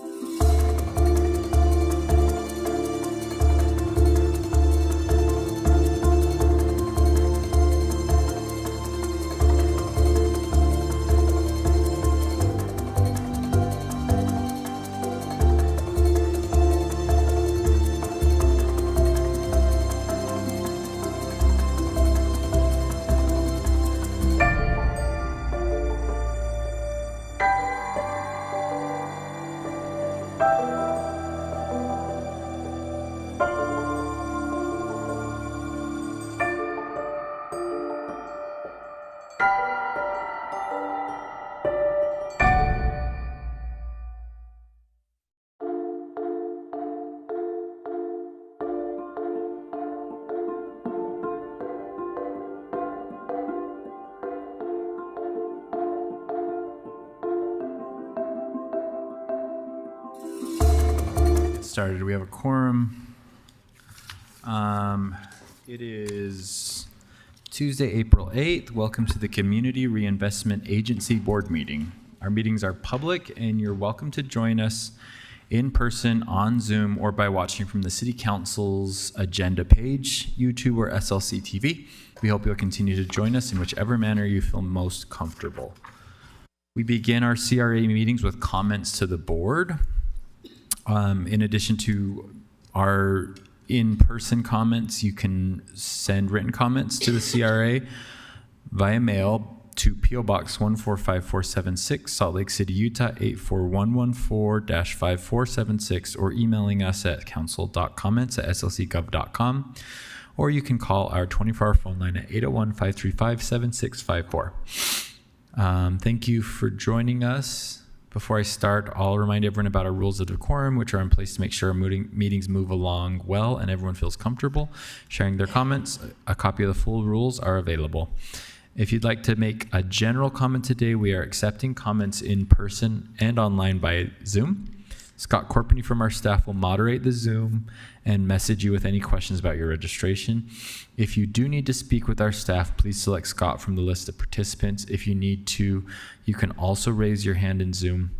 Thank you. Started. We have a quorum. It is Tuesday, April 8th. Welcome to the Community Reinvestment Agency Board meeting. Our meetings are public and you're welcome to join us in person, on Zoom, or by watching from the City Council's agenda page, YouTube, or SLC TV. We hope you'll continue to join us in whichever manner you feel most comfortable. We begin our CRA meetings with comments to the board. In addition to our in-person comments, you can send written comments to the CRA via mail to P.O. Box 145476, Salt Lake City, Utah 84114-5476, or emailing us at council.comments@slcgov.com, or you can call our 24-hour phone line at 801-535-7654. Thank you for joining us. Before I start, I'll remind everyone about our rules of decorum, which are in place to make sure our meetings move along well and everyone feels comfortable sharing their comments. A copy of the full rules are available. If you'd like to make a general comment today, we are accepting comments in person and online by Zoom. Scott Corpany from our staff will moderate the Zoom and message you with any questions about your registration. If you do need to speak with our staff, please select Scott from the list of participants. If you need to, you can also raise your hand in Zoom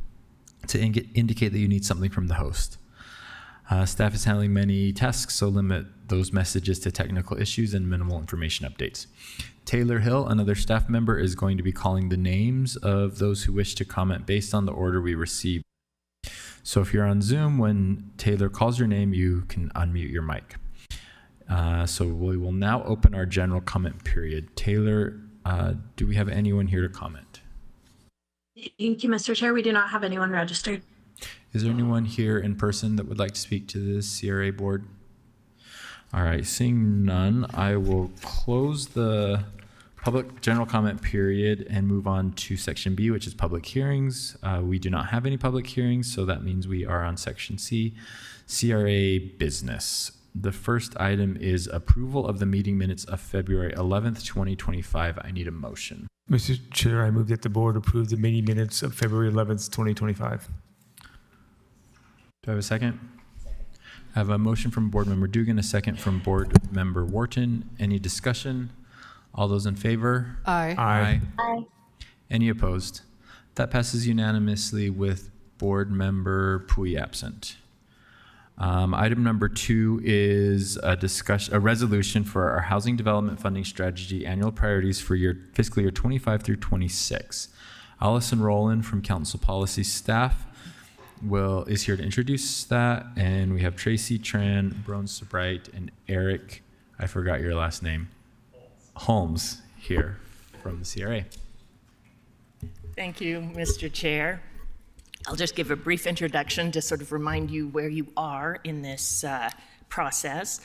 to indicate that you need something from the host. Staff is handling many tasks, so limit those messages to technical issues and minimal information updates. Taylor Hill, another staff member, is going to be calling the names of those who wish to comment based on the order we received. So if you're on Zoom, when Taylor calls your name, you can unmute your mic. So we will now open our general comment period. Taylor, do we have anyone here to comment? Thank you, Mr. Chair. We do not have anyone registered. Is there anyone here in person that would like to speak to the CRA board? All right, seeing none, I will close the public general comment period and move on to section B, which is public hearings. We do not have any public hearings, so that means we are on section C, CRA business. The first item is approval of the meeting minutes of February 11th, 2025. I need a motion. Mr. Chair, I move that the board approve the meeting minutes of February 11th, 2025. Do I have a second? I have a motion from Board Member Dugan, a second from Board Member Wharton. Any discussion? All those in favor? Aye. Aye. Aye. Any opposed? That passes unanimously with Board Member Pui absent. Item number 2 is a resolution for our housing development funding strategy annual priorities for fiscal year 25 through 26. Allison Rowland from Council Policy staff is here to introduce that, and we have Tracy Tran, Brone Sebright, and Eric, I forgot your last name, Holmes here from the CRA. Thank you, Mr. Chair. I'll just give a brief introduction to sort of remind you where you are in this process.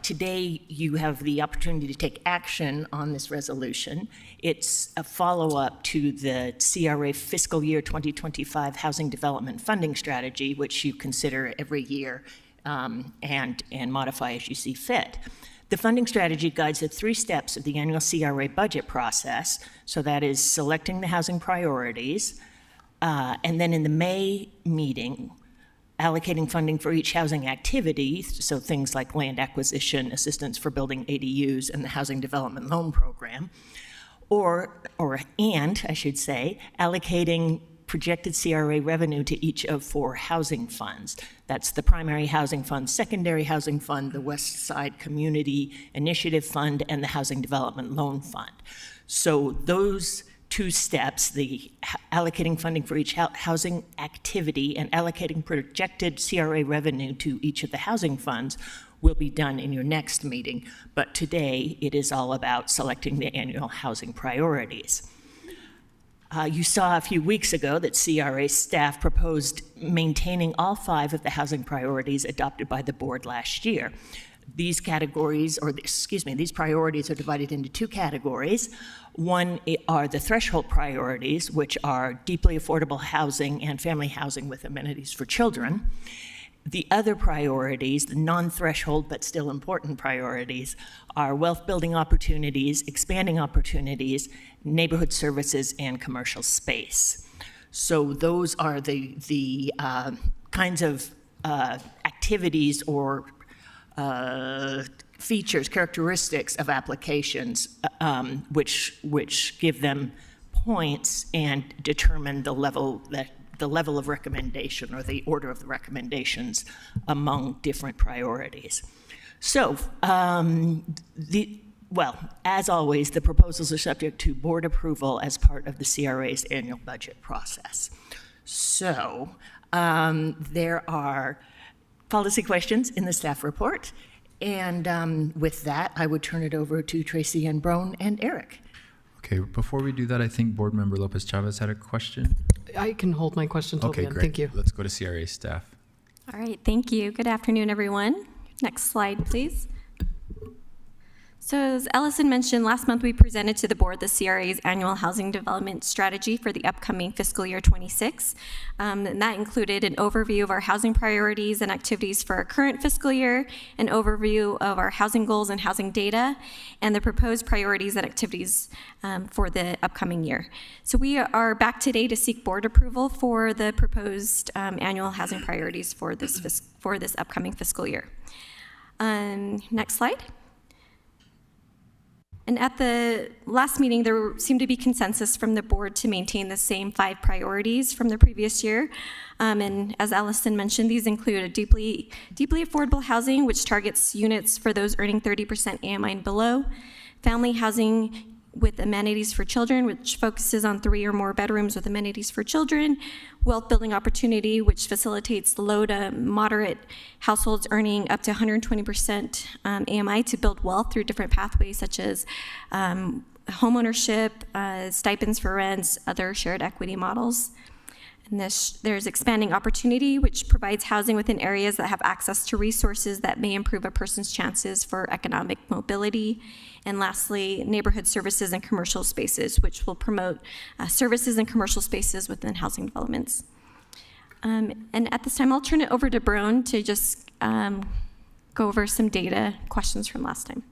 Today, you have the opportunity to take action on this resolution. It's a follow-up to the CRA fiscal year 2025 housing development funding strategy, which you consider every year and modify as you see fit. The funding strategy guides the 3 steps of the annual CRA budget process. So that is selecting the housing priorities, and then in the May meeting, allocating funding for each housing activity, so things like land acquisition, assistance for building ADUs, and the Housing Development Loan Program, and I should say, allocating projected CRA revenue to each of 4 housing funds. That's the Primary Housing Fund, Secondary Housing Fund, the West Side Community Initiative Fund, and the Housing Development Loan Fund. So those 2 steps, the allocating funding for each housing activity and allocating projected CRA revenue to each of the housing funds, will be done in your next meeting. But today, it is all about selecting the annual housing priorities. You saw a few weeks ago that CRA staff proposed maintaining all 5 of the housing priorities adopted by the board last year. These categories, or excuse me, these priorities are divided into 2 categories. One are the threshold priorities, which are deeply affordable housing and family housing with amenities for children. The other priorities, the non-threshold but still important priorities, are wealth building opportunities, expanding opportunities, neighborhood services, and commercial space. So those are the kinds of activities or features, characteristics of applications which give them points and determine the level of recommendation or the order of the recommendations among different priorities. So, as always, the proposals are subject to board approval as part of the CRA's annual budget process. So, there are policy questions in the staff report, and with that, I would turn it over to Tracy and Brown and Eric. Okay, before we do that, I think Board Member Lopez Chavez had a question. I can hold my question till the Okay, end. great. Thank you. Let's go to CRA staff. All right, thank you. Good afternoon, everyone. Next slide, please. So as Ellison mentioned, last month we presented to the board the CRA's annual housing development strategy for the upcoming fiscal year 26. And that included an overview of our housing priorities and activities for our current fiscal year, an overview of our housing goals and housing data, and the proposed priorities and activities for the upcoming year. So we are back today to seek board approval for the proposed annual housing priorities for this upcoming fiscal year. Next slide. And at the last meeting, there seemed to be consensus from the board to maintain the same 5 priorities from the previous year. And as Allison mentioned, these include a deeply affordable housing, which targets units for those earning 30% AMI and below, family housing with amenities for children, which focuses on 3 or more bedrooms with amenities for children, wealth building opportunity, which facilitates low to moderate households earning up to 120% AMI to build wealth through different pathways such as homeownership, stipends for rents, other shared equity models. And there's expanding opportunity, which provides housing within areas that have access to resources that may improve a person's chances for economic mobility. And lastly, neighborhood services and commercial spaces, which will promote services and commercial spaces within housing developments. And at this time, I'll turn it over to Brown to just go over some data questions from last time.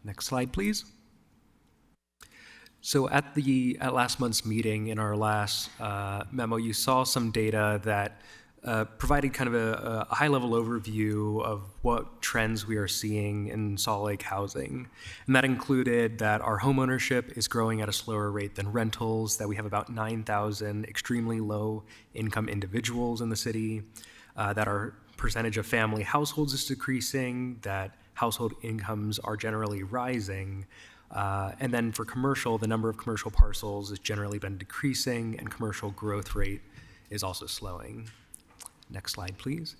Next slide, please. So at last month's meeting, in our last memo, you saw some data that provided kind of a high-level overview of what trends we are seeing in Salt Lake housing. And that included that our homeownership is growing at a slower rate than rentals, that we have about 9,000 extremely low-income individuals in the city, that our percentage of family households is decreasing, that household incomes are generally rising, and then for commercial, the number of commercial parcels has generally been decreasing, and commercial growth rate is also slowing. Next slide, please.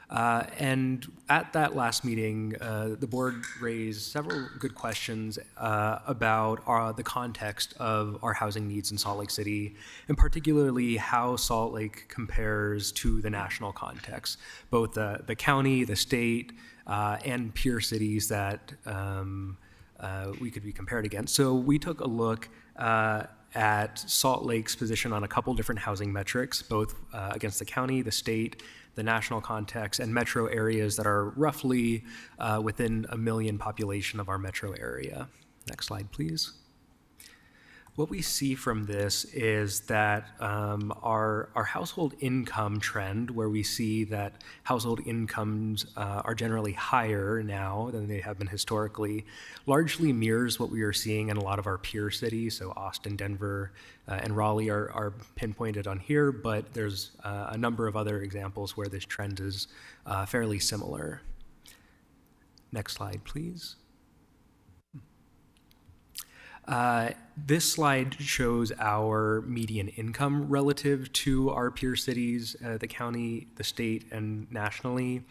And at that last meeting, the board raised several good questions about the context of our housing needs in Salt Lake City, and particularly how Salt Lake compares to the national context, both the county, the state, and peer cities that we could be compared against. So we took a look at Salt Lake's position on a couple different housing metrics, both against the county, the state, the national context, and metro areas that are roughly within 1 million population of our metro area. Next slide, please. What we see from this is that our household income trend, where we see that household incomes are generally higher now than they have been historically, largely mirrors what we are seeing in a lot of our peer cities. So Austin, Denver, and Raleigh are pinpointed on here, but there's a number of other examples where this trend is fairly similar. Next slide, please. This slide shows our median income relative to our peer cities, the county, the state, and nationally.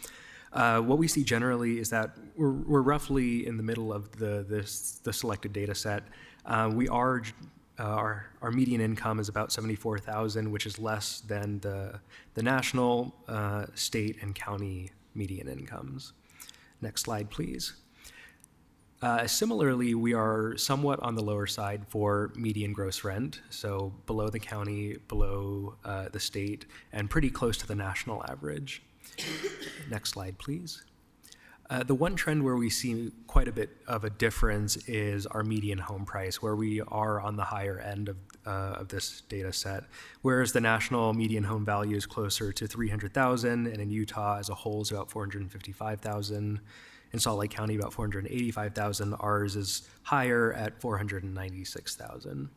What we see generally is that we're roughly in the middle of the selected data set. Our median income is about $74,000, which is less than the national, state, and county median incomes. Next slide, please. Similarly, we are somewhat on the lower side for median gross rent, so below the county, below the state, and pretty close to the national average. Next slide, please. The one trend where we see quite a bit of a difference is our median home price, where we are on the higher end of this data set, whereas the national median home value is closer to $300,000, and in Utah as a whole is about $455,000. In Salt Lake County, about $485,000. Ours is higher at $496,000.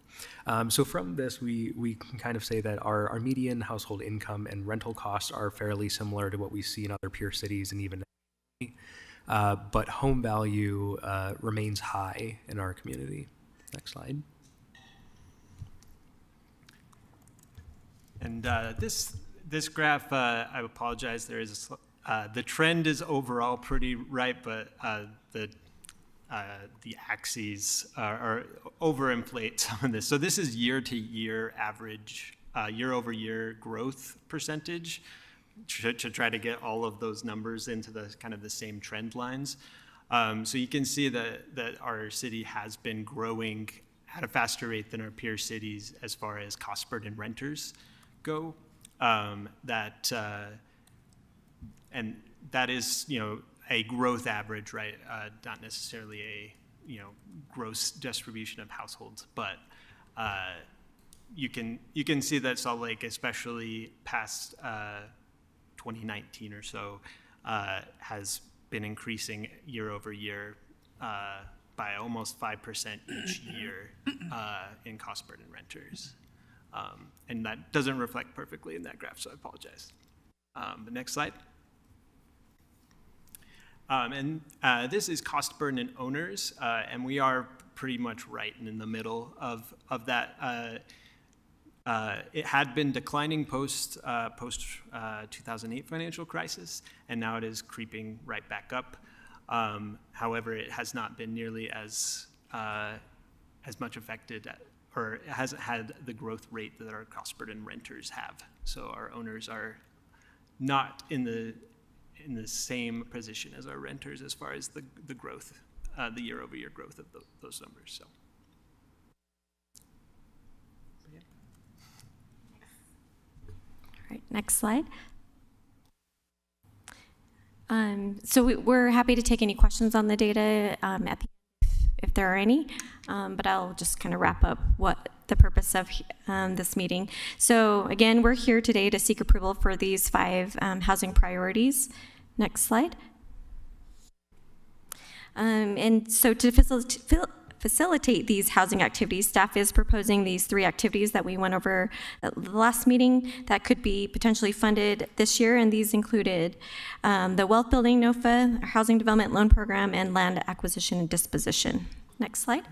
So from this, we can kind of say that our median household income and rental costs are fairly similar to what we see in other peer cities and even but home value remains high in our community. Next slide. And this graph, I apologize, there is the trend is overall pretty right, but the axes are overinflate some of this. So this is year-to-year average, year-over-year growth percentage to try to get all of those numbers into the kind of the same trend lines. So you can see that our city has been growing at a faster rate than our peer cities as far as cost burden renters go. And that is, a growth average, right? Not necessarily a, gross distribution of households, but you can see that Salt Lake, especially past 2019 or so, has been increasing year over year by almost 5% each year in cost burden renters. And that doesn't reflect perfectly in that graph, so I apologize. The next slide. This is cost burden in owners, and we are pretty much right in the middle of that. It had been declining post 2008 financial crisis, and now it is creeping right back up. However, it has not been nearly as much affected, or it hasn't had the growth rate that our cost burden renters have. So our owners are not in the same position as our renters as far as the growth, the year-over-year growth of those numbers. So. All right, next slide. So we're happy to take any questions on the data at the end if there are any, but I'll just kind of wrap up what the purpose of this meeting. So again, we're here today to seek approval for these 5 housing priorities. Next slide. And so to facilitate these housing activities, staff is proposing these 3 activities that we went over at the last meeting that could be potentially funded this year, and these included the Wealth Building NOFA, Housing Development Loan Program, and Land Acquisition and Disposition. Next slide.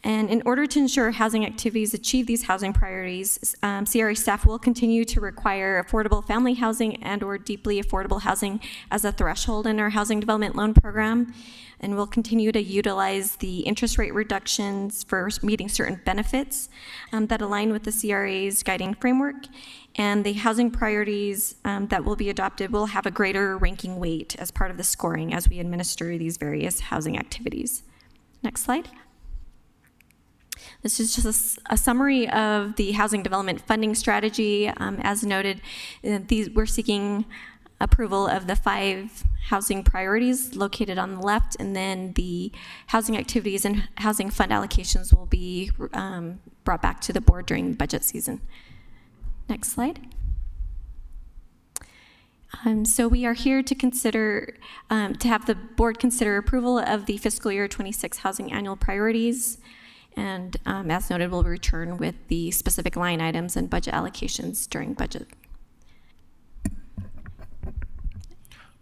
And in order to ensure housing activities achieve these housing priorities, CRA staff will continue to require affordable family housing and/or deeply affordable housing as a threshold in our housing development loan program, and we'll continue to utilize the interest rate reductions for meeting certain benefits that align with the CRA's guiding framework, and the housing priorities that will be adopted will have a greater ranking weight as part of the scoring as we administer these various housing activities. Next slide. This is just a summary of the housing development funding strategy. As noted, we're seeking approval of the 5 housing priorities located on the left, and then the housing activities and housing fund allocations will be brought back to the board during budget season. Next slide. So we are here to consider, to have the board consider approval of the fiscal year 26 housing annual priorities. And as noted, we'll return with the specific line items and budget allocations during budget.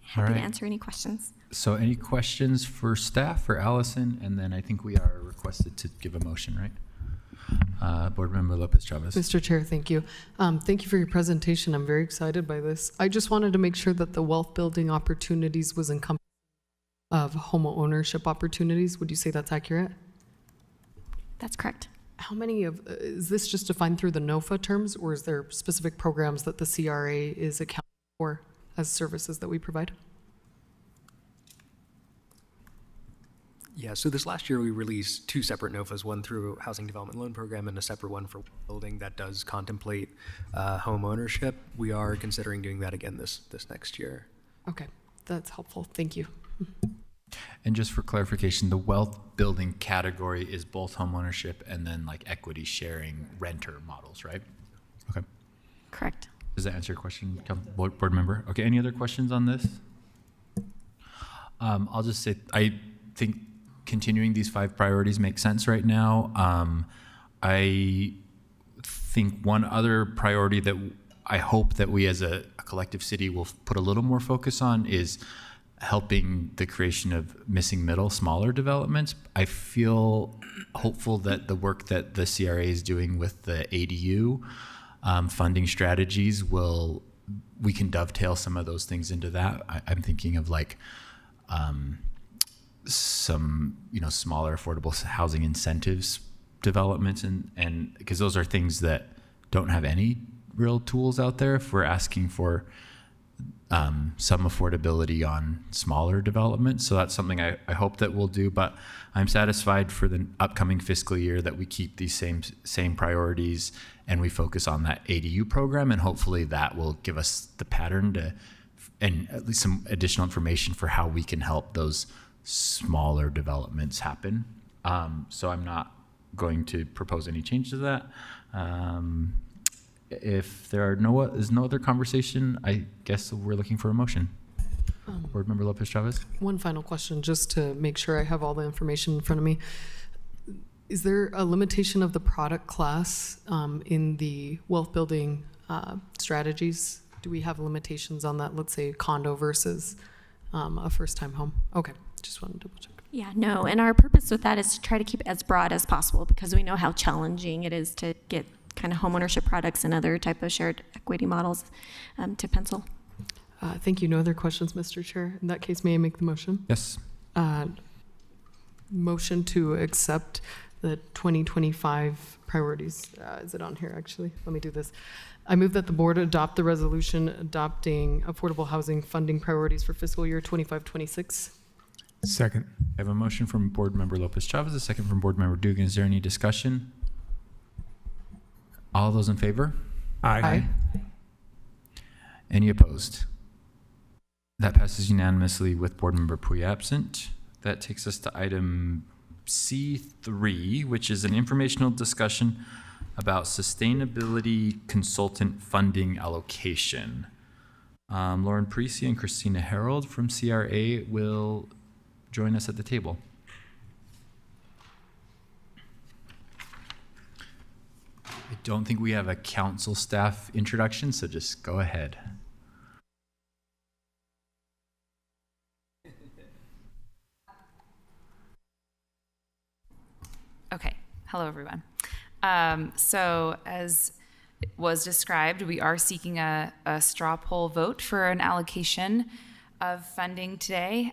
Happy to answer any questions. So any questions for staff or Allison? And then I think we are requested to give a motion, right? Board Member Lopez Chavez. Mr. Chair, thank you. Thank you for your presentation. I'm very excited by this. I just wanted to make sure that the wealth building opportunities was encompassed of home ownership opportunities. Would you say that's accurate? That's correct. How many of, is this just defined through the NOFA terms, or is there specific programs that the CRA is accounting for as services that we provide? Yeah, so this last year we released 2 separate NOFAs, one through Housing Development Loan Program and a separate one for building that does contemplate home ownership. We are considering doing that again this next year. Okay, that's helpful. Thank you. And just for clarification, the wealth building category is both homeownership and then like equity sharing renter models, right? Okay. Correct. Does that answer your question, board member? Okay, any other questions on this? I'll just say, I think continuing these 5 priorities makes sense right now. I think one other priority that I hope that we as a collective city will put a little more focus on is helping the creation of missing middle, smaller developments. I feel hopeful that the work that the CRA is doing with the ADU funding strategies we can dovetail some of those things into that. I'm thinking of like some, smaller affordable housing incentives developments and because those are things that don't have any real tools out there if we're asking for some affordability on smaller developments. So that's something I hope that we'll do, but I'm satisfied for the upcoming fiscal year that we keep these same priorities and we focus on that ADU program, and hopefully that will give us the pattern and at least some additional information for how we can help those smaller developments happen. So I'm not going to propose any change to that. If there is no other conversation, I guess we're looking for a motion. Board Member Lopez Chavez. One final question, just to make sure I have all the information in front of me. Is there a limitation of the product class in the wealth building strategies? Do we have limitations on that? Let's say condo versus a first-time home. Okay, just wanted to double check. Yeah, no, and our purpose with that is to try to keep it as broad as possible because we know how challenging it is to get kind of homeownership products and other type of shared equity models to pencil. Thank you. No other questions, Mr. Chair. In that case, may I make the motion? Yes. Motion to accept the 2025 priorities. Is it on here, actually? Let me do this. I move that the board adopt the resolution adopting affordable housing funding priorities for fiscal year 25-26. Second. I have a motion from Board Member Lopez Chavez, a second from Board Member Dugan. Is there any discussion? All those in favor? Aye. Any opposed? That passes unanimously with Board Member Puy absent. That takes us to item C3, which is an informational discussion about sustainability consultant funding allocation. Lauren Parisi and Christina Harold from CRA will join us at the table. I don't think we have a council staff introduction, so just go ahead. Okay, hello everyone. So as was described, we are seeking a straw poll vote for an allocation of funding today.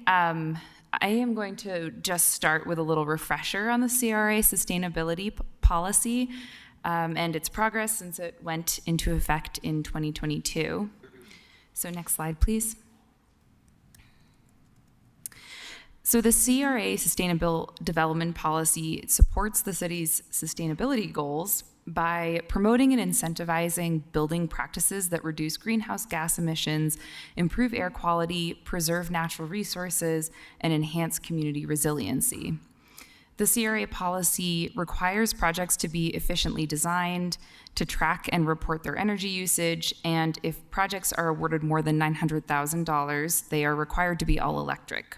I am going to just start with a little refresher on the CRA sustainability policy and its progress since it went into effect in 2022. So next slide, please. So the CRA Sustainable Development Policy supports the city's sustainability goals by promoting and incentivizing building practices that reduce greenhouse gas emissions, improve air quality, preserve natural resources, and enhance community resiliency. The CRA policy requires projects to be efficiently designed, to track and report their energy usage, and if projects are awarded more than $900,000, they are required to be all electric.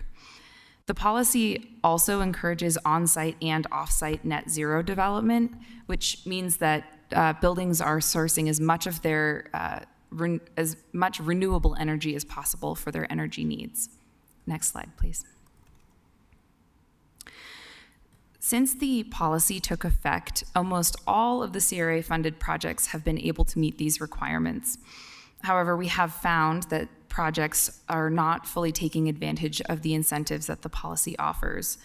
The policy also encourages on-site and off-site net zero development, which means that buildings are sourcing as much of their as much renewable energy as possible for their energy needs. Next slide, please. Since the policy took effect, almost all of the CRA-funded projects have been able to meet these requirements. However, we have found that projects are not fully taking advantage of the incentives that the policy offers.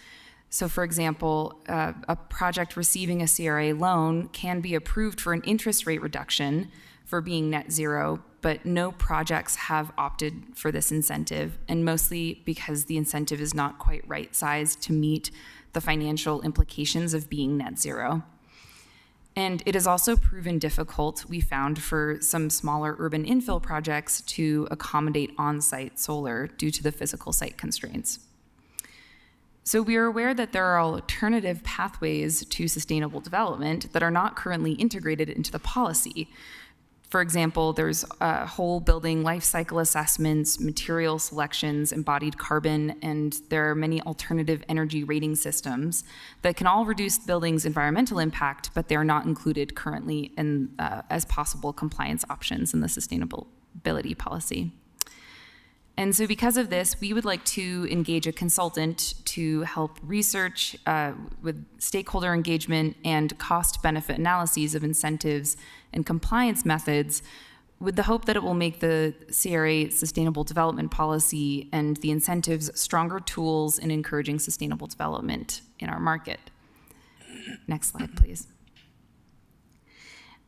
So for example, a project receiving a CRA loan can be approved for an interest rate reduction for being net zero, but no projects have opted for this incentive, and mostly because the incentive is not quite right-sized to meet the financial implications of being net zero. And it is also proven difficult, we found, for some smaller urban infill projects to accommodate on-site solar due to the physical site constraints. So we are aware that there are alternative pathways to sustainable development that are not currently integrated into the policy. For example, there's whole building life cycle assessments, material selections, embodied carbon, and there are many alternative energy rating systems that can all reduce the building's environmental impact, but they're not included currently in, as possible compliance options in the sustainability policy. And so because of this, we would like to engage a consultant to help research with stakeholder engagement and cost-benefit analyses of incentives and compliance methods, with the hope that it will make the CRA sustainable development policy and the incentives stronger tools in encouraging sustainable development in our market. Next slide, please.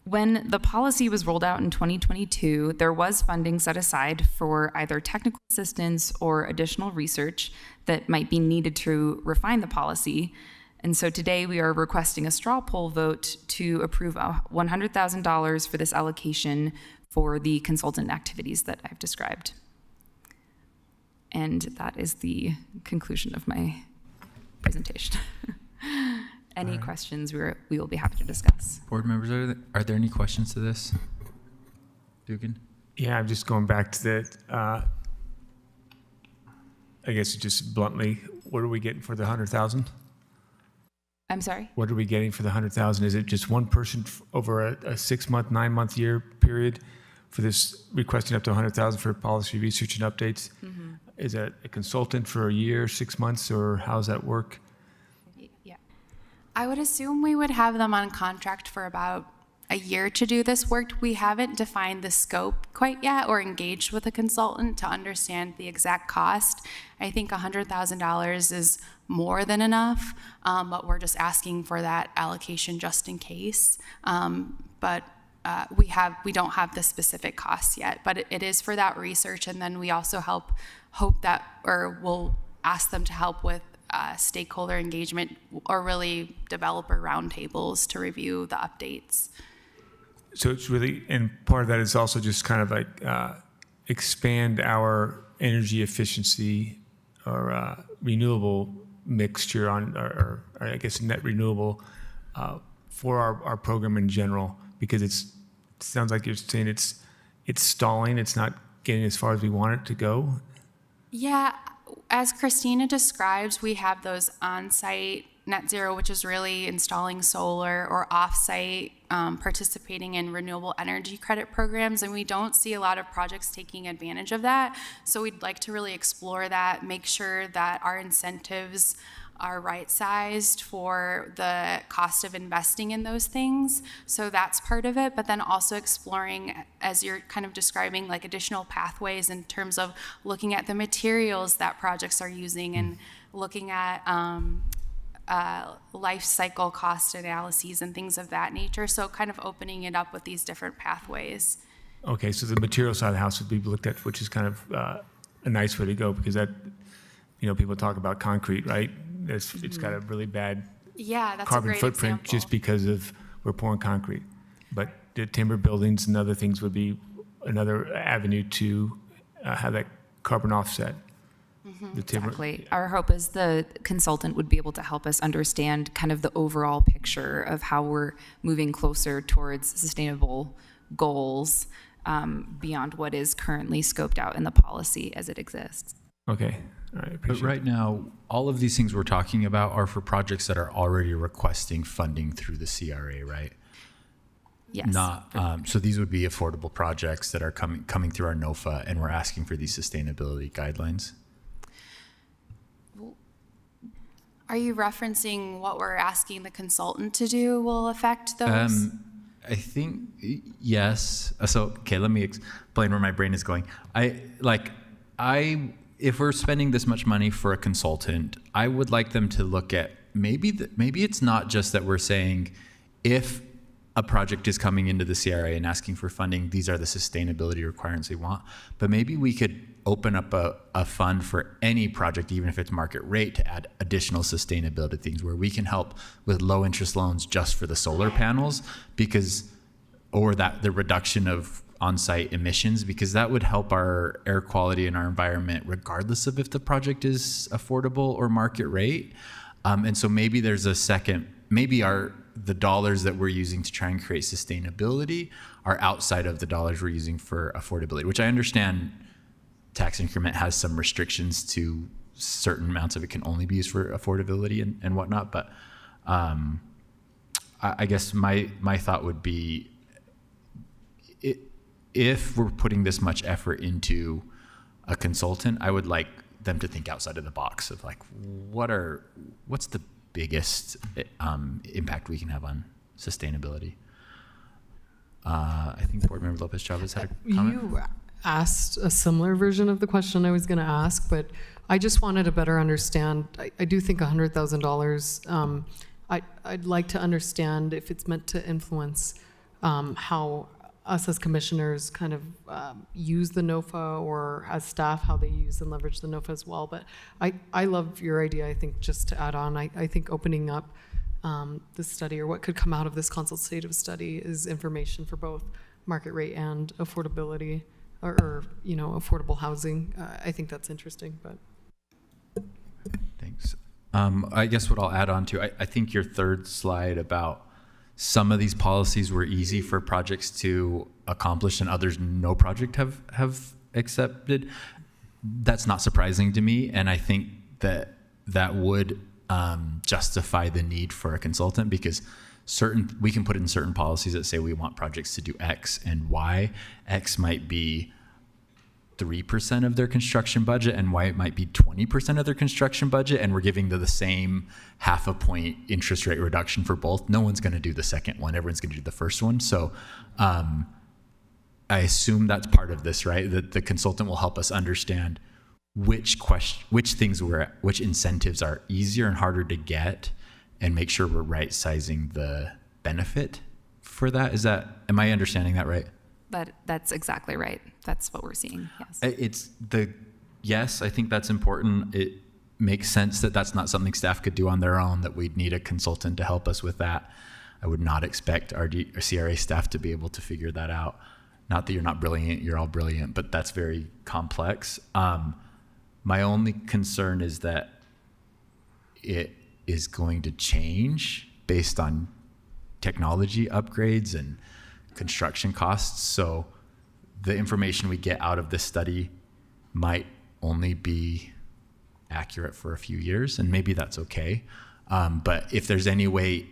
When the policy was rolled out in 2022, there was funding set aside for either technical assistance or additional research that might be needed to refine the policy. And so today we are requesting a straw poll vote to approve $100,000 for this allocation for the consultant activities that I've described. And that is the conclusion of my presentation. Any questions we will be happy to discuss. Board members, are there any questions to this? Dugan? Yeah, I'm just going back to that. I guess just bluntly, what are we getting for the 100,000? I'm sorry? What are we getting for the 100,000? Is it just one person over a 6-month, 9-month year period for this requesting up to 100,000 for policy research and updates? Mm-hmm. Is that a consultant for a year, 6 months, or how does that work? Yeah. I would assume we would have them on contract for about a year to do this work. We haven't defined the scope quite yet or engaged with a consultant to understand the exact cost. I think $100,000 is more than enough, but we're just asking for that allocation just in case. But we don't have the specific costs yet, but it is for that research, and then we also we'll ask them to help with stakeholder engagement or really developer roundtables to review the updates. So it's really, and part of that is also just kind of like expand our energy efficiency or renewable mixture on, or I guess net renewable for our program in general, because it sounds like you're saying it's stalling, it's not getting as far as we want it to go. Yeah, as Christina describes, we have those on-site net zero, which is really installing solar, or off-site participating in renewable energy credit programs, and we don't see a lot of projects taking advantage of that. So we'd like to really explore that, make sure that our incentives are right-sized for the cost of investing in those things. So that's part of it, but then also exploring, as you're kind of describing, like additional pathways in terms of looking at the materials that projects are using and looking at life cycle cost analyses and things of that nature. So kind of opening it up with these different pathways. Okay, so the material side of the house would be looked at, which is kind of a nice way to go, because that, people talk about concrete, right? It's got a really bad carbon footprint example. Just because of we're pouring concrete. But the timber buildings and other things would be another avenue to have that carbon offset. Mm-hmm. Exactly. Our hope is the consultant would be able to help us understand kind of the overall picture of how we're moving closer towards sustainable goals beyond what is currently scoped out in the policy as it exists. Okay. All right, but right now, all of these things we're talking about are for projects that are already requesting funding through the CRA, right? Yes. Not so these would be affordable projects that are coming through our NOFA, and we're asking for these sustainability guidelines. Are you referencing what we're asking the consultant to do will affect those? I think yes. So okay, let me explain where my brain is going. If we're spending this much money for a consultant, I would like them to look at maybe it's not just that we're saying if a project is coming into the CRA and asking for funding, these are the sustainability requirements we want, but maybe we could open up a fund for any project, even if it's market rate, to add additional sustainability things where we can help with low interest loans just for the solar panels, or the reduction of on-site emissions, because that would help our air quality and our environment regardless of if the project is affordable or market rate. And so maybe there's the dollars that we're using to try and create sustainability are outside of the dollars we're using for affordability, which I understand tax increment has some restrictions to certain amounts of it can only be used for affordability and whatnot. But I guess my thought would be, if we're putting this much effort into a consultant, I would like them to think outside of the box of like, what's the biggest impact we can have on sustainability. I think Board Member Lopez Chavez had a comment. You asked a similar version of the question I was going to ask, but I just wanted to better understand. I do think $100,000. I'd like to understand if it's meant to influence how us as commissioners kind of use the NOFA, or as staff, how they use and leverage the NOFA as well. But I love your idea. I think just to add on, I think opening up this study, or what could come out of this consultative study, is information for both market rate and affordability, or affordable housing. I think that's interesting. But thanks. I guess what I'll add on to, I think your third slide about some of these policies were easy for projects to accomplish and others no project have accepted. That's not surprising to me. And I think that would justify the need for a consultant, because we can put in certain policies that say we want projects to do X and Y. X might be 3% of their construction budget and Y might be 20% of their construction budget, and we're giving the same 0.5 point interest rate reduction for both. No one's going to do the second one. Everyone's going to do the first one. So I assume that's part of this, right? That the consultant will help us understand which incentives are easier and harder to get, and make sure we're right sizing the benefit for that. Am I understanding that right? That's exactly right. That's what we're seeing. Yes. Yes, I think that's important. It makes sense that that's not something staff could do on their own, that we'd need a consultant to help us with that. I would not expect our CRA staff to be able to figure that out. Not that you're not brilliant, you're all brilliant, but that's very complex. My only concern is that it is going to change based on technology upgrades and construction costs. So the information we get out of this study might only be accurate for a few years, and maybe that's okay. But if there's any way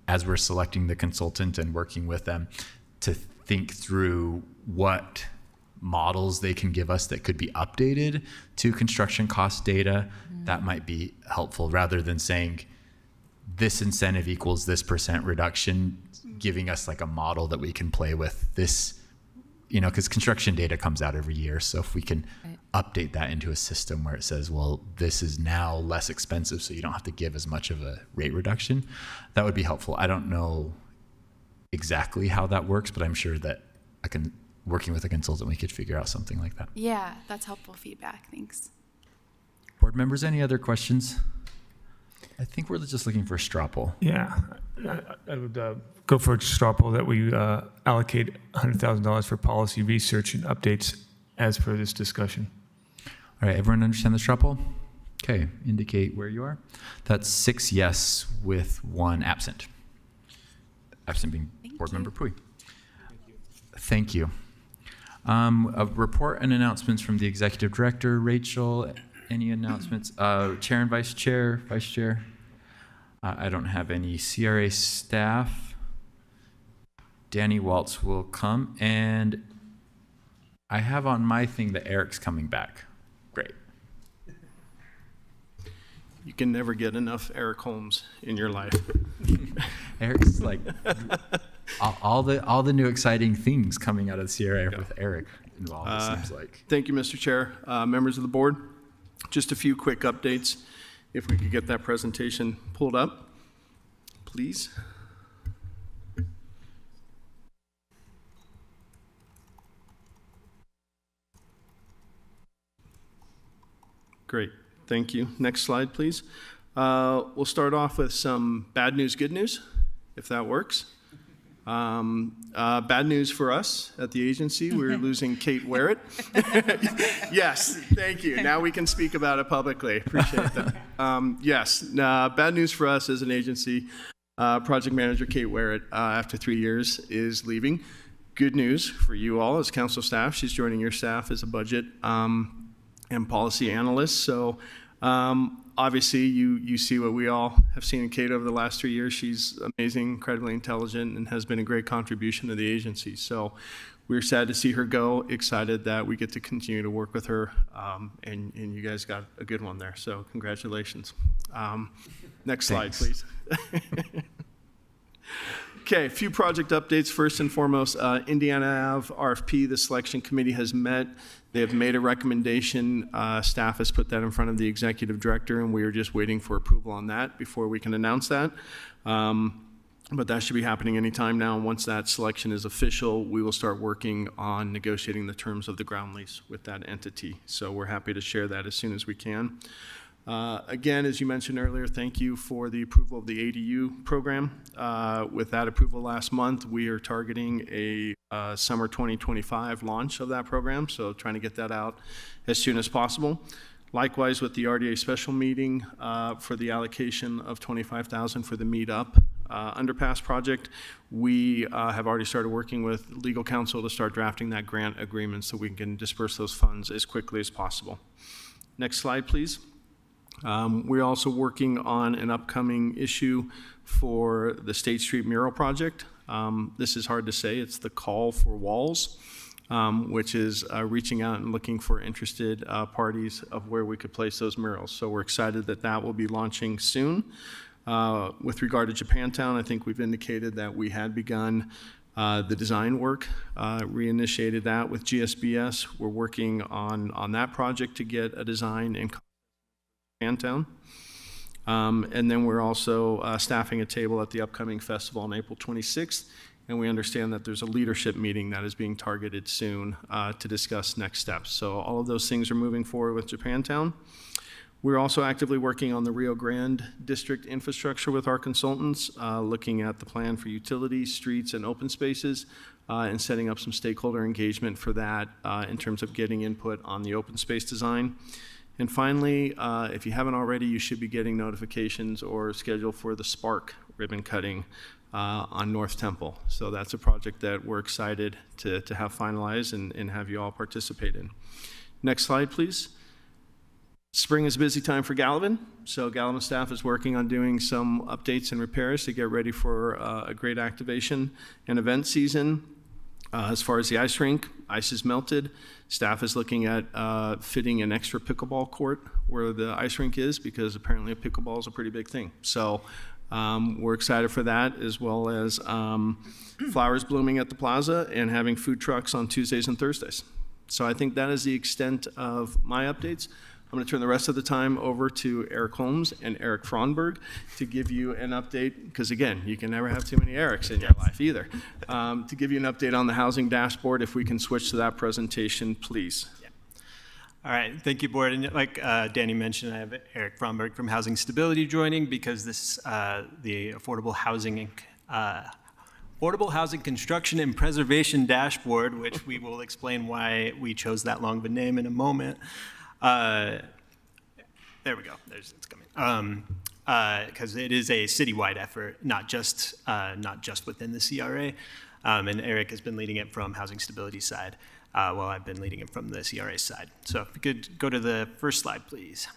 as we're selecting the consultant and working with them, to think through what models they can give us that could be updated to construction cost data, that might be helpful, rather than saying this incentive equals this % reduction, giving us like a model that we can play with this, because construction data comes out every year. So if we can update that into a system where it says, well, this is now less expensive, so you don't have to give as much of a rate reduction, that would be helpful. I don't know exactly how that works, but I'm sure that working with a consultant, we could figure out something like that. Yeah, that's helpful feedback. Thanks. Board members, any other questions? I think we're just looking for a straw poll. Yeah, I would go for a straw poll that we allocate $100,000 for policy research and updates as per this discussion. All right, everyone understand the straw poll? Okay, indicate where you are. That's 6 yes with 1 absent. Absent being Board Member Pui. Thank you. A report and announcements from the Executive Director. Rachel, any announcements? Chair and Vice Chair, Vice Chair. I don't have any. CRA staff. Danny Waltz will come, and I have on my thing that Eric's coming back. Great. You can never get enough Eric Holmes in your life. Eric's like all the new exciting things coming out of the CRA with Eric involved, it seems like. Thank you, Mr. Chair. Members of the board, just a few quick updates. If we could get that presentation pulled up, please. Great, thank you. Next slide, please. We'll start off with some bad news, good news, if that works. Bad news for us at the agency, we're losing Kate Werrett. Yes, thank you. Now we can speak about it publicly. Appreciate that. Yes, bad news for us as an agency. Project manager Kate Werrett, after 3 years, is leaving. Good news for you all as council staff. She's joining your staff as a budget and policy analyst. So obviously you see what we all have seen in Kate over the last 3 years. She's amazing, incredibly intelligent, and has been a great contribution to the agency. So we're sad to see her go, excited that we get to continue to work with her, and you guys got a good one there. So congratulations. Next slide, please. Okay, a few project updates. First and foremost, Indiana Ave RFP, the selection committee has met. They have made a recommendation. Staff has put that in front of the executive director, and we are just waiting for approval on that before we can announce that. But that should be happening anytime now. And once that selection is official, we will start working on negotiating the terms of the ground lease with that entity. So we're happy to share that as soon as we can. Again, as you mentioned earlier, thank you for the approval of the ADU program. With that approval last month, we are targeting a summer 2025 launch of that program, so trying to get that out as soon as possible. Likewise, with the RDA special meeting for the allocation of $25,000 for the Meet Up underpass project, we have already started working with legal counsel to start drafting that grant agreement so we can disperse those funds as quickly as possible. Next slide, please. We're also working on an upcoming issue for the State Street mural project. This is hard to say. It's the Call for Walls, which is reaching out and looking for interested parties of where we could place those murals. So we're excited that that will be launching soon. With regard to Japantown, I think we've indicated that we had begun the design work, reinitiated that with GSBS. We're working on that project to get a design in Japantown. And then we're also staffing a table at the upcoming festival on April 26th. And we understand that there's a leadership meeting that is being targeted soon to discuss next steps. So all of those things are moving forward with Japantown. We're also actively working on the Rio Grande district infrastructure with our consultants, looking at the plan for utilities, streets, and open spaces, and setting up some stakeholder engagement for that in terms of getting input on the open space design. And finally, if you haven't already, you should be getting notifications or schedule for the Spark ribbon cutting on North Temple. So that's a project that we're excited to have finalized and have you all participate in. Next slide, please. Spring is a busy time for Gallivan. So Gallivan staff is working on doing some updates and repairs to get ready for a great activation and event season. As far as the ice rink, ice is melted. Staff is looking at fitting an extra pickleball court where the ice rink is, because apparently a pickleball is a pretty big thing. So we're excited for that, as well as flowers blooming at the plaza and having food trucks on Tuesdays and Thursdays. So I think that is the extent of my updates. I'm going to turn the rest of the time over to Eric Holmes and Eric Fronberg to give you an update, because again, you can never have too many Erics in your life either, to give you an update on the housing dashboard. If we can switch to that presentation, please. Yeah. All right, thank you, board. And like Danny mentioned, I have Eric Fronberg from Housing Stability joining, because this the Affordable Housing Construction and Preservation Dashboard, which we will explain why we chose that long of a name in a moment. There we go. It's coming. Because it is a citywide effort, not just within the CRA. And Eric has been leading it from Housing Stability side, while I've been leading it from the CRA side. So if we could go to the first slide, please.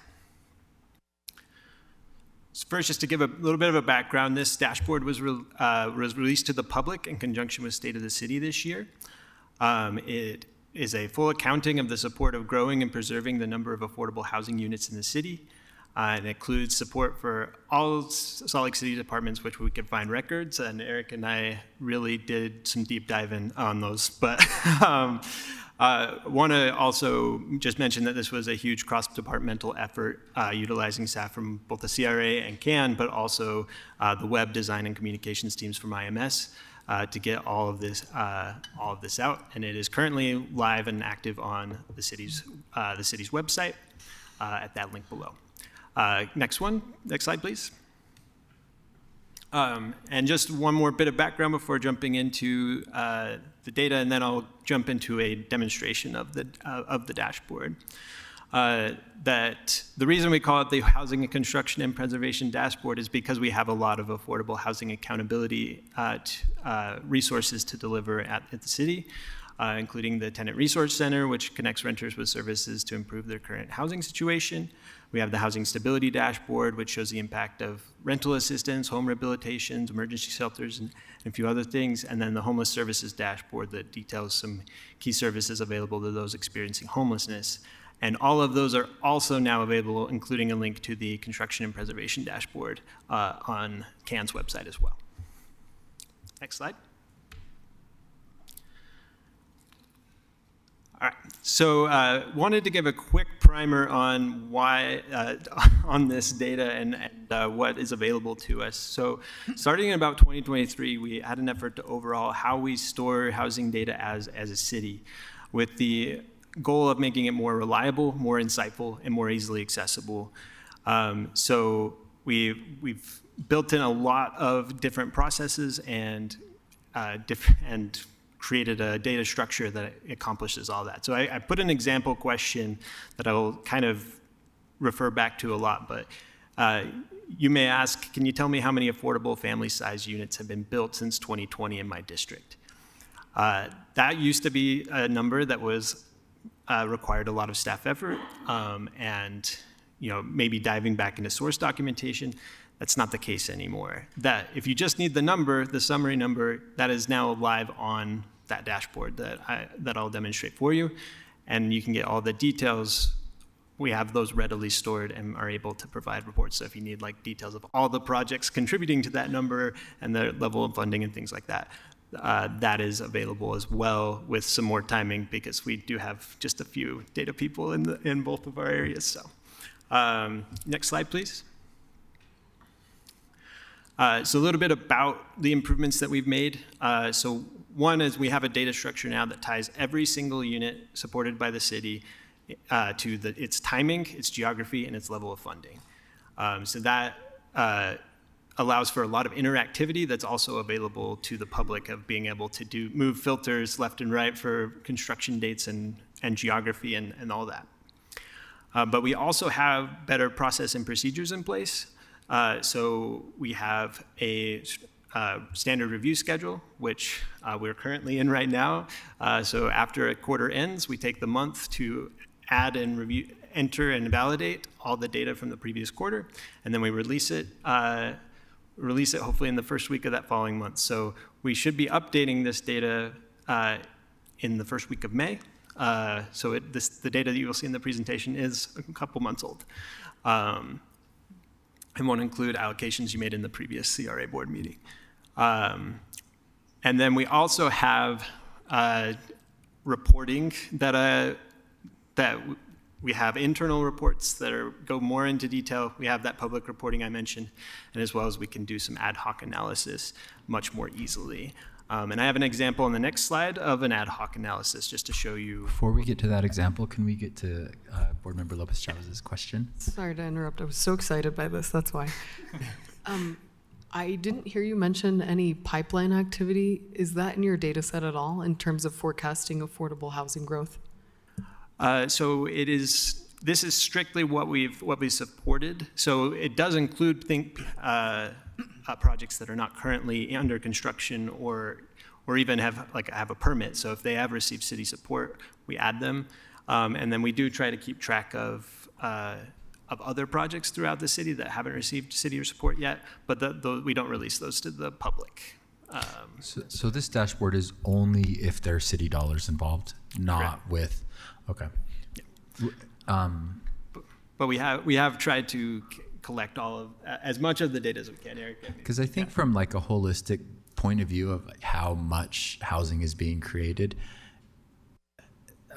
So first, just to give a little bit of a background, this dashboard was released to the public in conjunction with State of the City this year. It is a full accounting of the support of growing and preserving the number of affordable housing units in the city. It includes support for all Salt Lake City departments, which we could find records, and Eric and I really did some deep diving on those. But want to also just mention that this was a huge cross-departmental effort, utilizing staff from both the CRA and CAN, but also the web design and communications teams from IMS to get all of this out. And it is currently live and active on the city's website at that link below. Next slide, please. And just one more bit of background before jumping into the data, and then I'll jump into a demonstration of the dashboard. That the reason we call it the Housing and Construction and Preservation Dashboard is because we have a lot of affordable housing accountability resources to deliver at the city, including the Tenant Resource Center, which connects renters with services to improve their current housing situation. We have the Housing Stability Dashboard, which shows the impact of rental assistance, home rehabilitations, emergency shelters, and a few other things. And then the Homeless Services Dashboard that details some key services available to those experiencing homelessness. And all of those are also now available, including a link to the Construction and Preservation Dashboard on CAN's website as well. Next slide. All right, so wanted to give a quick primer on why, on this data and what is available to us. So starting in about 2023, we had an effort to overhaul how we store housing data as a city, with the goal of making it more reliable, more insightful, and more easily accessible. So we've built in a lot of different processes and created a data structure that accomplishes all that. So I put an example question that I will kind of refer back to a lot, but you may ask, can you tell me how many affordable family-size units have been built since 2020 in my district? That used to be a number that was required a lot of staff effort, and maybe diving back into source documentation. That's not the case anymore. That if you just need the number, the summary number, that is now live on that dashboard that I'll demonstrate for you, and you can get all the details. We have those readily stored and are able to provide reports. So if you need like details of all the projects contributing to that number and the level of funding and things like that, that is available as well, with some more timing, because we do have just a few data people in both of our areas. So next slide, please. So a little bit about the improvements that we've made. So one is we have a data structure now that ties every single unit supported by the city to its timing, its geography, and its level of funding. So that allows for a lot of interactivity that's also available to the public, of being able to move filters left and right for construction dates and geography and all that. But we also have better process and procedures in place. So we have a standard review schedule, which we're currently in right now. So after a quarter ends, we take the month to add and review, enter and validate all the data from the previous quarter, and then we release it hopefully in the first week of that following month. So we should be updating this data in the first week of May. So the data that you will see in the presentation is a couple months old. And won't include allocations you made in the previous CRA board meeting. And then we also have reporting that we have internal reports that go more into detail. We have that public reporting I mentioned, and as well as we can do some ad hoc analysis much more easily. And I have an example on the next slide of an ad hoc analysis, just to show you. Before we get to that example, can we get to Board Member Lopez Chavez's question? Sorry to interrupt. I was so excited by this. That's why. I didn't hear you mention any pipeline activity. Is that in your data set at all in terms of forecasting affordable housing growth? So this is strictly what we supported. So it does include projects that are not currently under construction or even have a permit. So if they have received city support, we add them, and then we do try to keep track of other projects throughout the city that haven't received city support yet, but we don't release those to the public. So this dashboard is only if there are city dollars involved, not Correct. with. Okay. Yeah. but we have tried to collect all of as much of the data as we can, Eric. Because I think from like a holistic point of view of how much housing is being created,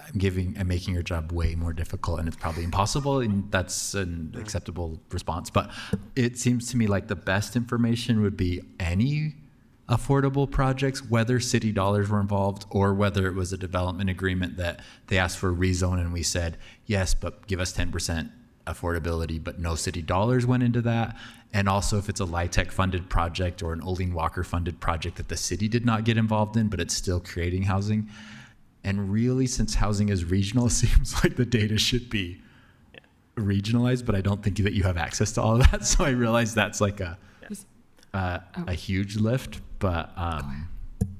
I'm making your job way more difficult, and it's probably impossible, and that's an acceptable response. But it seems to me like the best information would be any affordable projects, whether city dollars were involved or whether it was a development agreement that they asked for a rezone and we said, yes, but give us 10% affordability, but no city dollars went into that. And also if it's a LIHTC funded project or an Oline Walker funded project that the city did not get involved in, but it's still creating housing. And really, since housing is regional, it seems like the data should be regionalized, but I don't think that you have access to all of that. So I realize that's like a huge lift, but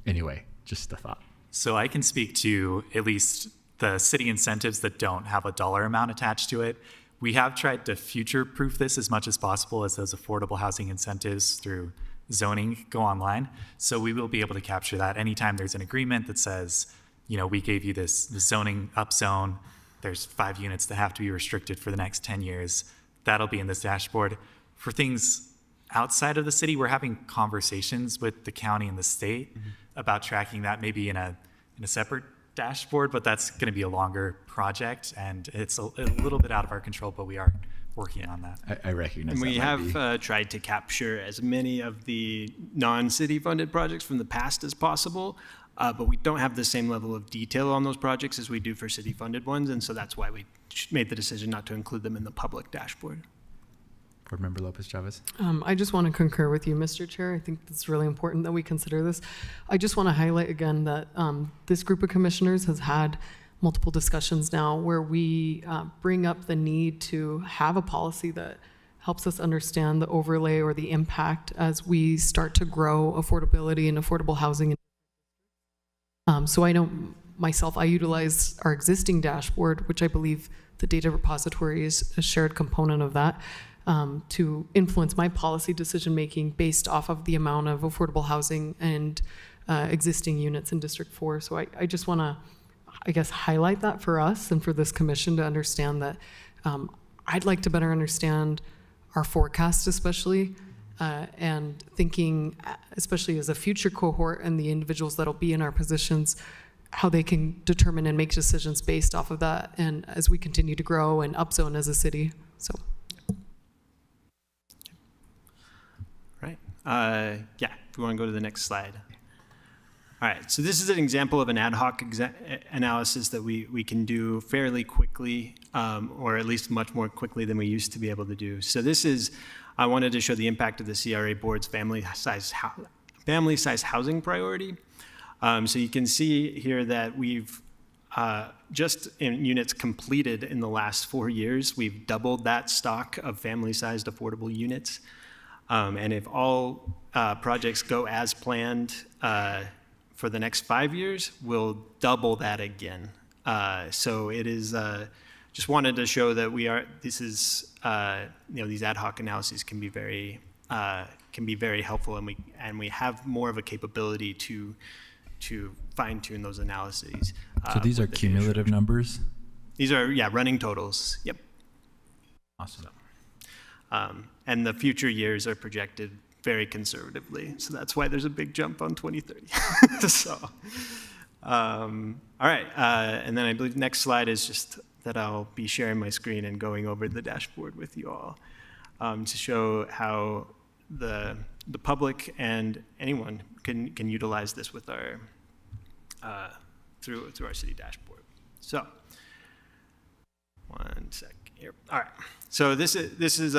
anyway, just a thought. So I can speak to at least the city incentives that don't have a dollar amount attached to it. We have tried to future-proof this as much as possible as those affordable housing incentives through zoning go online. So we will be able to capture that anytime there's an agreement that says, you know, we gave you this zoning upzone, there's 5 units that have to be restricted for the next 10 years. That'll be in this dashboard. For things outside of the city, we're having conversations with the county and the state about tracking that maybe in a separate dashboard, but that's going to be a longer project and it's a little bit out of our control, but we are working on that. I recognize and that. We have tried to capture as many of the non-city funded projects from the past as possible, but we don't have the same level of detail on those projects as we do for city funded ones, and so that's why we made the decision not to include them in the public dashboard. Board Member Lopez Chavez. I just want to concur with you, Mr. Chair. I think it's really important that we consider this. I just want to highlight again that this group of commissioners has had multiple discussions now where we bring up the need to have a policy that helps us understand the overlay or the impact as we start to grow affordability and affordable housing. So I know myself, I utilize our existing dashboard, which I believe the data repository is a shared component of that, to influence my policy decision-making based off of the amount of affordable housing and existing units in District 4. So I just want to, I guess, highlight that for us and for this commission to understand that I'd like to better understand our forecast, especially, and thinking, especially as a future cohort and the individuals that'll be in our positions, how they can determine and make decisions based off of that, and as we continue to grow and upzone as a city. So. Right. Yeah, if we want to go to the next slide. All right, so this is an example of an ad hoc analysis that we can do fairly quickly, or at least much more quickly than we used to be able to do. So this is, I wanted to show the impact of the CRA Board's family size housing priority. So you can see here that we've, just in units completed in the last 4 years, we've doubled that stock of family-sized affordable units. And if all projects go as planned for the next 5 years, we'll double that again. So it is, just wanted to show that this is, these ad hoc analyses can be very helpful, and we have more of a capability to fine-tune those analyses. So these are cumulative numbers? These are, running totals. Yep. Awesome. And the future years are projected very conservatively. So that's why there's a big jump on 2030. So, all right. And then I believe next slide is just that I'll be sharing my screen and going over the dashboard with you all to show how the public and anyone can utilize this with our through our city dashboard. So, one sec here. All right. So this is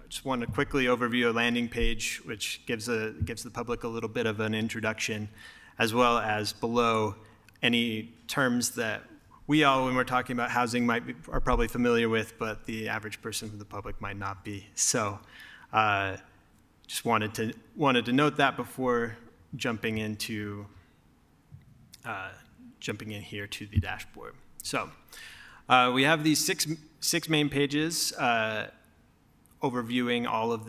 just want to quickly overview a landing page, which gives the public a little bit of an introduction, as well as below any terms that we all, when we're talking about housing, are probably familiar with, but the average person from the public might not be. So, just wanted to note that before jumping in here to the dashboard. So, we have these six main pages overviewing all of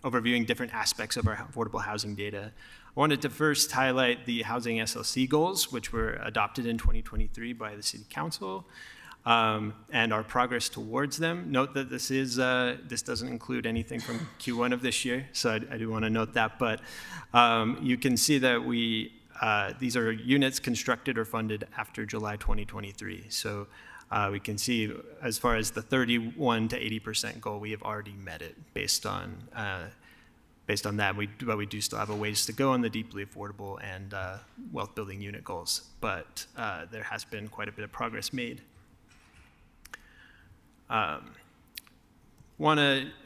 overviewing different aspects of our affordable housing data. I wanted to first highlight the housing SLC goals, which were adopted in 2023 by the City Council. and our progress towards them. Note that this doesn't include anything from Q1 of this year, so I do want to note that. But you can see that these are units constructed or funded after July 2023. So we can see as far as the 31 to 80% goal, we have already met it based on that. But we do still have a ways to go on the deeply affordable and wealth building unit goals. But there has been quite a bit of progress made.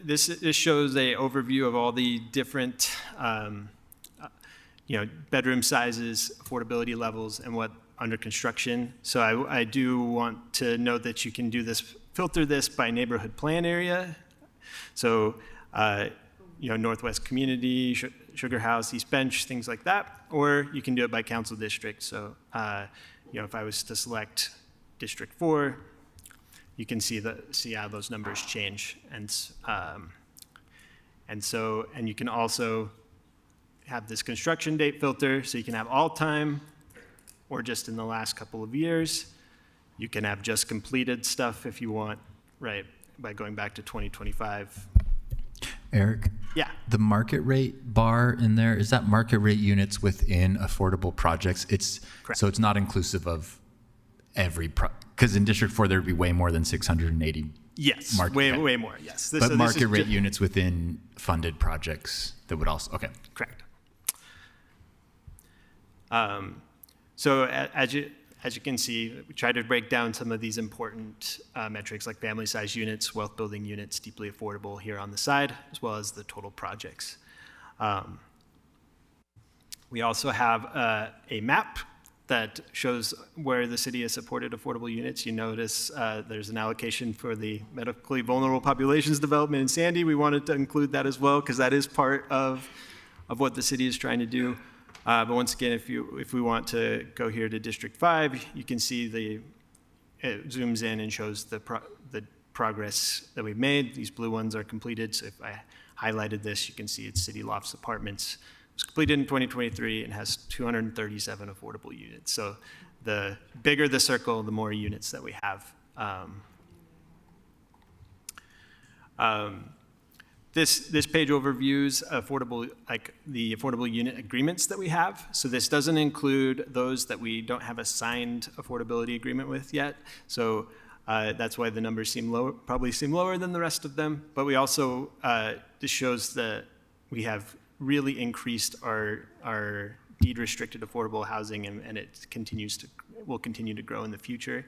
This shows a overview of all the different bedroom sizes, affordability levels, and what under construction. So I do want to note that you can filter this by neighborhood plan area. So Northwest Community, Sugar House, East Bench, things like that, or you can do it by council district. So if I was to select District 4, you can see how those numbers change, and you can also have this construction date filter, so you can have all time or just in the last couple of years. You can have just completed stuff if you want, right, by going back to 2025. Eric? Yeah. The market rate bar in there, is that market rate units within affordable projects? Correct. So it's not inclusive of every because in District 4 there would be way more than 680. Yes, market, way more, yes. But market rate units within funded projects that would also, okay. Correct. So as you can see, we try to break down some of these important metrics like family size units, wealth building units, deeply affordable here on the side, as well as the total projects. We also have a map that shows where the city has supported affordable units. You notice there's an allocation for the medically vulnerable populations development in Sandy. We wanted to include that as well because that is part of what the city is trying to do. But once again, if we want to go here to District 5, you can see it zooms in and shows the progress that we've made. These blue ones are completed. So if I highlighted this, you can see it's City Lofts Apartments. It was completed in 2023 and has 237 affordable units. So the bigger the circle, the more units that we have. This page overviews the affordable unit agreements that we have. So this doesn't include those that we don't have a signed affordability agreement with yet. So that's why the numbers probably seem lower than the rest of them. But we also, this shows that we have really increased our deed restricted affordable housing, and it will continue to grow in the future.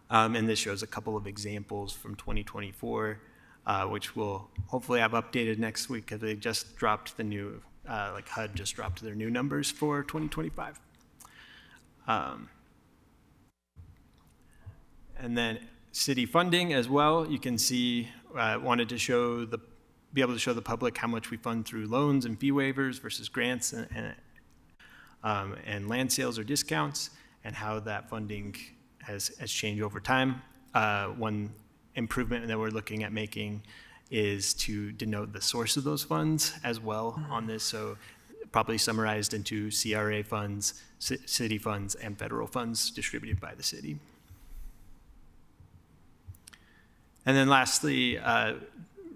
And this shows a couple of examples from 2024. Which we'll hopefully have updated next week because they just dropped the new, HUD just dropped their new numbers for 2025. And then city funding as well. You can see, wanted to be able to show the public how much we fund through loans and fee waivers versus grants and land sales or discounts, and how that funding has changed over time. One improvement that we're looking at making is to denote the source of those funds as well on this. So probably summarized into CRA funds, city funds, and federal funds distributed by the city. And then lastly,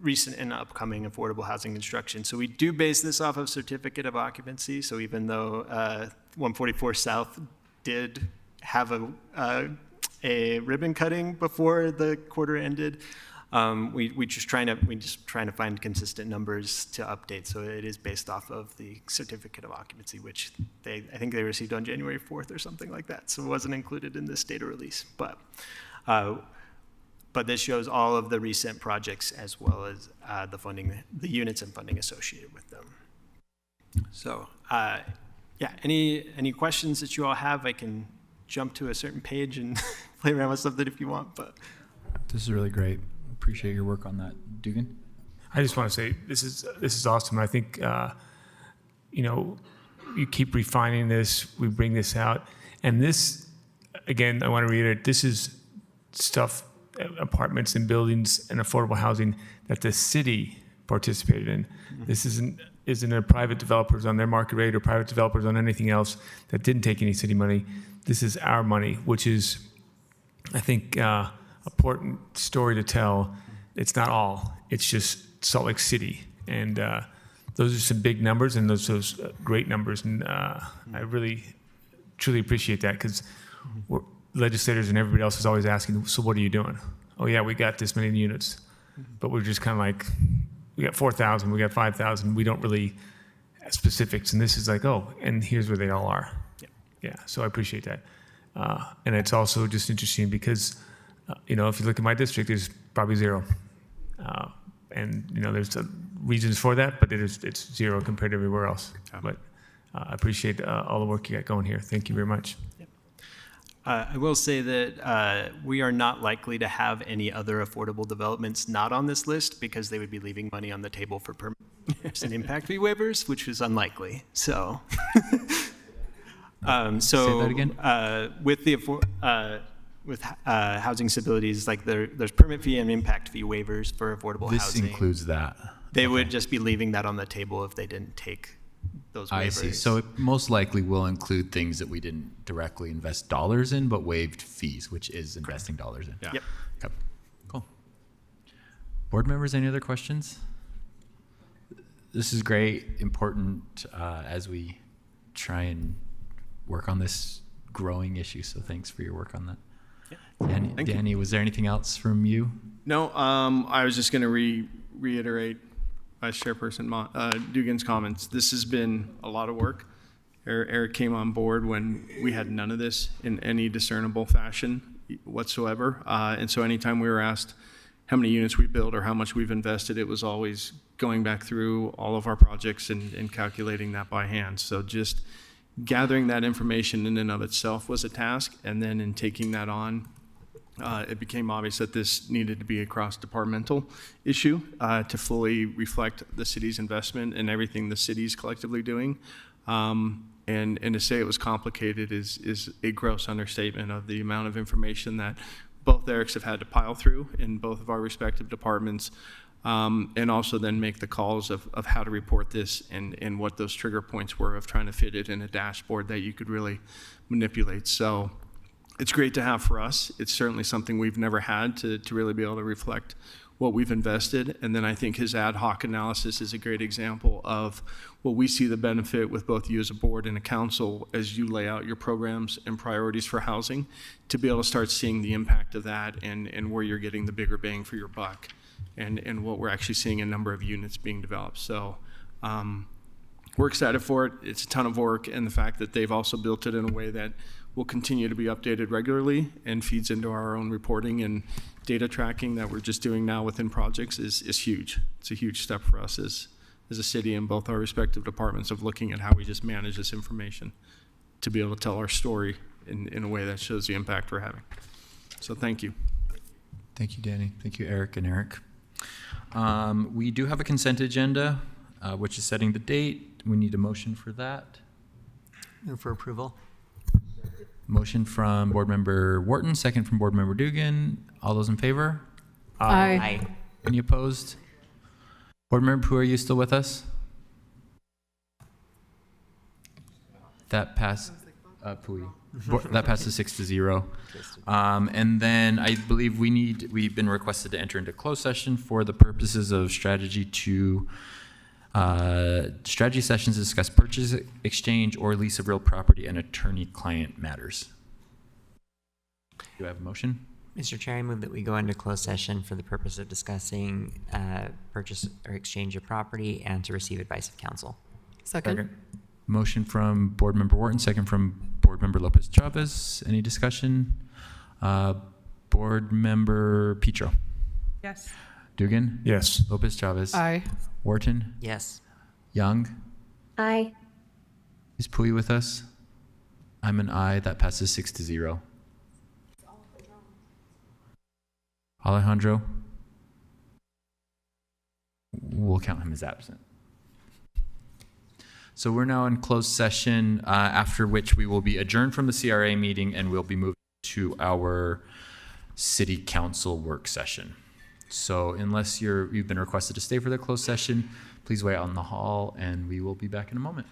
recent and upcoming affordable housing construction. So we do base this off of certificate of occupancy. So even though 144 South did have a ribbon cutting before the quarter ended, we just trying to find consistent numbers to update. So it is based off of the certificate of occupancy, which I think they received on January 4th or something like that. So it wasn't included in this data release, but this shows all of the recent projects as well as the units and funding associated with them. So yeah, any questions that you all have, I can jump to a certain page and play around with something if you want. But this is really great. Appreciate your work on that, Dugan. I just want to say this is awesome. I think you keep refining this. We bring this out, and this again, I want to reiterate. This is stuff, apartments and buildings and affordable housing that the city participated in. Mm-hmm. This isn't a private developers on their market rate or private developers on anything else that didn't take any city money. This is our money, which is I think important story to tell. It's not all. It's just Salt Lake City, and those are some big numbers, and those great numbers. And I really, truly appreciate that, because legislators and everybody else is always asking, so what are you doing? Oh yeah, we got this many units, but we're just kind of like, we got 4,000, we got 5,000. We don't really have specifics, and this is like, oh, and here's where they all are. Yeah, so I appreciate that. And it's also just interesting because, if you look at my district, there's probably zero. And, there's reasons for that, but it's zero compared to everywhere else. But I appreciate all the work you got going here. Thank you very much. I will say that we are not likely to have any other affordable developments not on this list, because they would be leaving money on the table for permits and impact fee waivers, which is unlikely. So, Say that again? With the housing stabilities, like there's permit fee and impact fee waivers for affordable This housing. includes that. They would just be leaving that on the table if they didn't take those waivers. I see. So it most likely will include things that we didn't directly invest dollars in, but waived fees, which is investing dollars in. Yeah. Yep. Okay. Cool. Board members, any other questions? This is great, important as we try and work on this growing issue. So thanks for your work on that. Danny, was there anything else from you? No, I was just going to reiterate Vice Chairperson Dugan's comments. This has been a lot of work. Eric came on board when we had none of this in any discernible fashion whatsoever. And so anytime we were asked how many units we built or how much we've invested, it was always going back through all of our projects and calculating that by hand. So just gathering that information in and of itself was a task. And then in taking that on, it became obvious that this needed to be a cross-departmental issue to fully reflect the city's investment and everything the city's collectively doing. And to say it was complicated is a gross understatement of the amount of information that both Erics have had to pile through in both of our respective departments, and also then make the calls of how to report this and what those trigger points were of trying to fit it in a dashboard that you could really manipulate. So it's great to have for us. It's certainly something we've never had to really be able to reflect what we've invested. And then I think his ad hoc analysis is a great example of what we see the benefit with both you as a board and a council as you lay out your programs and priorities for housing, to be able to start seeing the impact of that and where you're getting the bigger bang for your buck, and what we're actually seeing a number of units being developed. So we're excited for it. It's a ton of work, and the fact that they've also built it in a way that will continue to be updated regularly and feeds into our own reporting and data tracking that we're just doing now within projects is huge. It's a huge step for us as a city in both our respective departments of looking at how we just manage this information to be able to tell our story in a way that shows the impact we're having. So thank you. Thank you, Danny. Thank you, Eric and Eric. We do have a consent agenda, which is setting the date. We need a motion for that. Move for approval. Motion from Board Member Wharton, second from Board Member Dugan. All those in favor? Aye. Any opposed? Board Member Pooh, are you still with us? That passed. That passes 6-0. And then I believe we've been requested to enter into closed session for the purposes of strategy sessions to discuss purchase, exchange, or lease of real property and attorney-client matters. Do I have a motion? Mr. Chair, I move that we go into closed session for the purpose of discussing purchase or exchange of property and to receive advice of counsel. Second. Motion from Board Member Wharton, second from Board Member Lopez Chavez. Any discussion? Board Member Petro. Yes. Dugan? Yes. Lopez Chavez. Aye. Wharton? Yes. Young? Aye. Is Pui with us? I'm an aye. That passes 6-0. Alejandro? We'll count him as absent. So we're now in closed session, after which we will be adjourned from the CRA meeting and we'll be moving to our city council work session. So unless you've been requested to stay for the closed session, please wait out in the hall and we will be back in a moment.